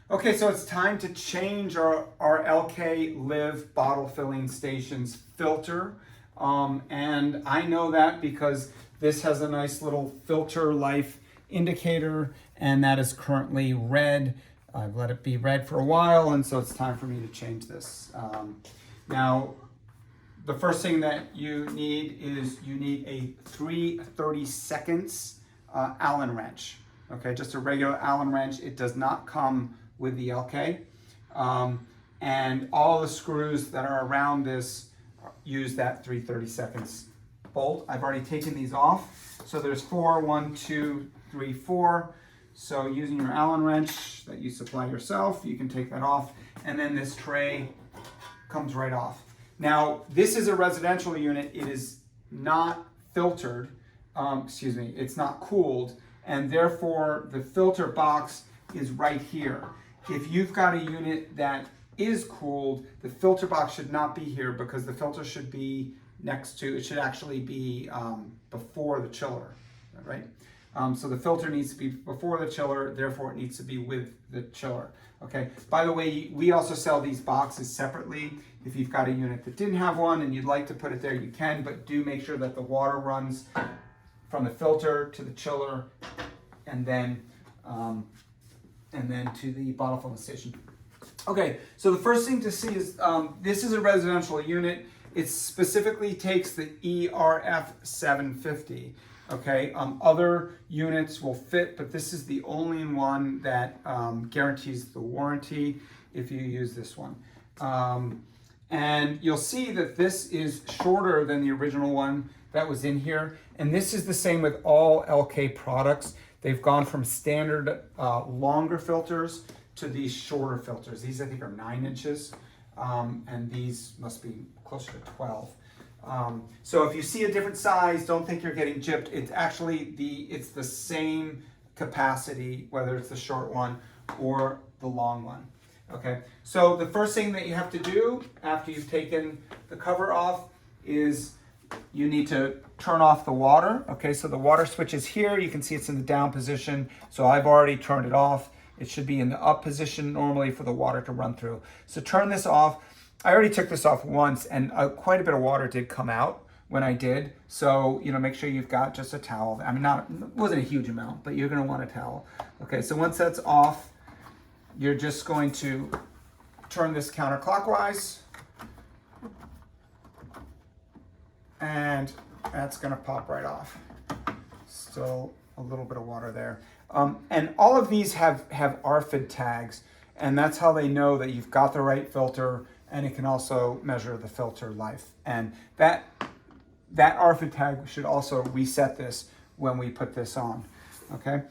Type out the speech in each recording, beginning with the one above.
Okay, so it's time to change our Elkay Live bottle filling station's filter. And I know that because this has a nice little filter life indicator, and that is currently red. I've let it be red for a while, and so it's time for me to change this. Now, the first thing that you need is you need a 3/32 Allen wrench. Okay, just a regular Allen wrench. It does not come with the Elkay. And all the screws that are around this use that 3/32 bolt. I've already taken these off. So there's 4, 1, 2, 3, 4. So using your Allen wrench that you supply yourself, you can take that off. And then this tray comes right off. Now, this is a residential unit. It is not filtered, it's not cooled, and therefore the filter box is right here. If you've got a unit that is cooled, the filter box should not be here because the filter should be next to, it should actually be before the chiller, right? So the filter needs to be before the chiller, therefore it needs to be with the chiller. Okay, by the way, we also sell these boxes separately. If you've got a unit that didn't have one and you'd like to put it there, you can, but do make sure that the water runs from the filter to the chiller and then to the bottle filling station. Okay, so the first thing to see is this is a residential unit. It specifically takes the ERF 750. Okay, other units will fit, but this is the only one that guarantees the warranty if you use this one. And you'll see that this is shorter than the original one that was in here. And this is the same with all Elkay products. They've gone from standard longer filters to these shorter filters. These I think are 9 inches, and these must be closer to 12. So if you see a different size, don't think you're getting gypped. It's actually it's the same capacity, whether it's the short one or the long one. Okay, so the first thing that you have to do after you've taken the cover off is you need to turn off the water. Okay, so the water switch is here. You can see it's in the down position. So I've already turned it off. It should be in the up position normally for the water to run through. So turn this off. I already took this off once, and quite a bit of water did come out when I did. So, make sure you've got just a towel. I mean, it wasn't a huge amount, but you're gonna want a towel. Okay, so once that's off, you're just going to turn this counterclockwise, and that's gonna pop right off. Still a little bit of water there. And all of these have RFID tags, and that's how they know that you've got the right filter, and it can also measure the filter life. And that RFID tag should also reset this when we put this on, okay?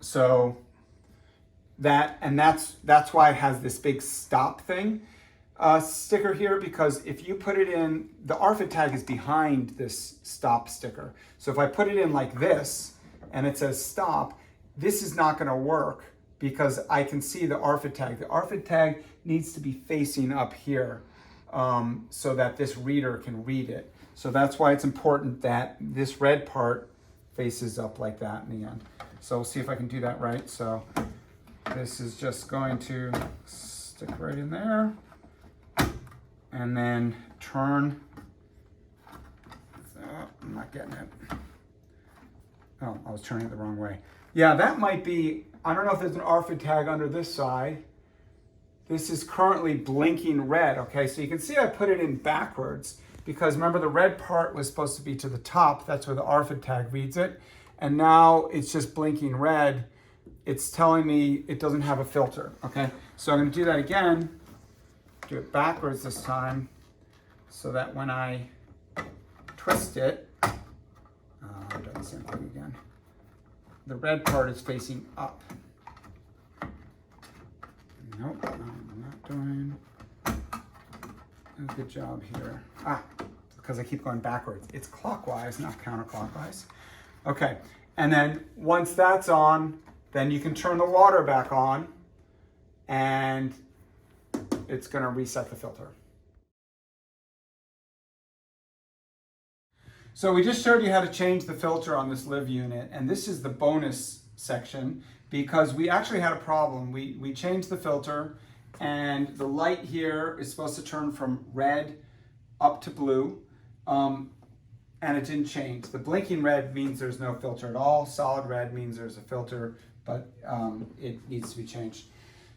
So that's why it has this big stop thing sticker here, because if you put it in, the RFID tag is behind this stop sticker. So if I put it in like this and it says stop, this is not gonna work because I can see the RFID tag. The RFID tag needs to be facing up here so that this reader can read it. So that's why it's important that this red part faces up like that in the end. So we'll see if I can do that right. So this is just going to stick right in there and then turn. Oh, I'm not getting it. Oh, I was turning it the wrong way. Yeah, that might be, I don't know if there's an RFID tag under this side. This is currently blinking red, okay? So you can see I put it in backwards because remember the red part was supposed to be to the top. That's where the RFID tag reads it. And now it's just blinking red. It's telling me it doesn't have a filter, okay? So I'm gonna do that again, do it backwards this time so that when I twist it, I've done the same thing again. The red part is facing up. Nope, I'm not doing a good job here. Because I keep going backwards. It's clockwise, not counterclockwise. Okay, and then once that's on, then you can turn the water back on and it's gonna reset the filter. So we just showed you how to change the filter on this Live unit, and this is the bonus section because we actually had a problem. We changed the filter, and the light here is supposed to turn from red up to blue, and it didn't change. The blinking red means there's no filter at all. Solid red means there's a filter, but it needs to be changed.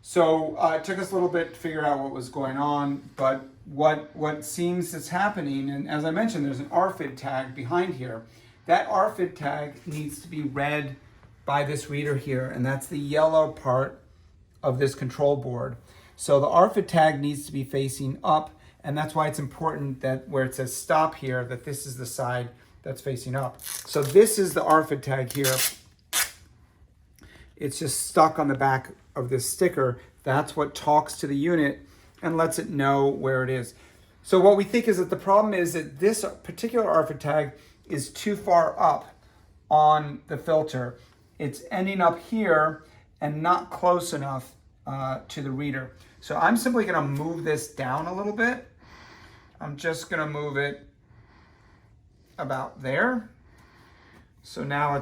So it took us a little bit to figure out what was going on, but what seems is happening, and as I mentioned, there's an RFID tag behind here. That RFID tag needs to be read by this reader here, and that's the yellow part of this control board. So the RFID tag needs to be facing up, and that's why it's important that where it says stop here, that this is the side that's facing up. So this is the RFID tag here. It's just stuck on the back of this sticker. That's what talks to the unit and lets it know where it is. So what we think is that the problem is that this particular RFID tag is too far up on the filter. It's ending up here and not close enough to the reader. So I'm simply gonna move this down a little bit. I'm just gonna move it about there. So now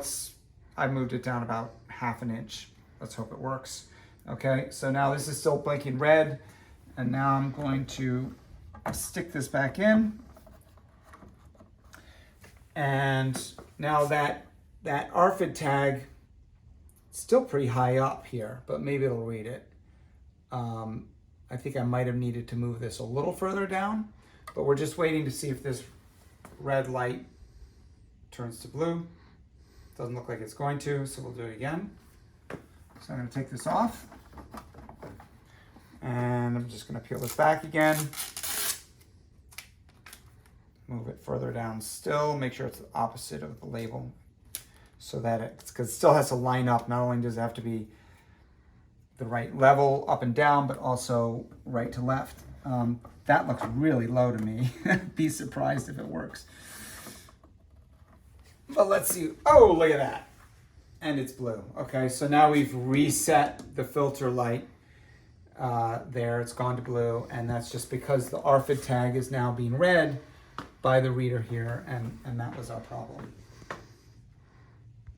I've moved it down about 1/2 inch. Let's hope it works. Okay, so now this is still blinking red, and now I'm going to stick this back in. And now that RFID tag, still pretty high up here, but maybe it'll read it. I think I might have needed to move this a little further down, but we're just waiting to see if this red light turns to blue. Doesn't look like it's going to, so we'll do it again. So I'm going to take this off, and I'm just going to peel this back again. Move it further down still, make sure it's the opposite of the label so that because it still has to line up. Not only does it have to be the right level up and down, but also right to left. That looks really low to me. Be surprised if it works. But let's see. Oh, look at that. And it's blue. Okay, so now we've reset the filter light there. It's gone to blue, and that's just because the RFID tag is now being read by the reader here, and that was our problem.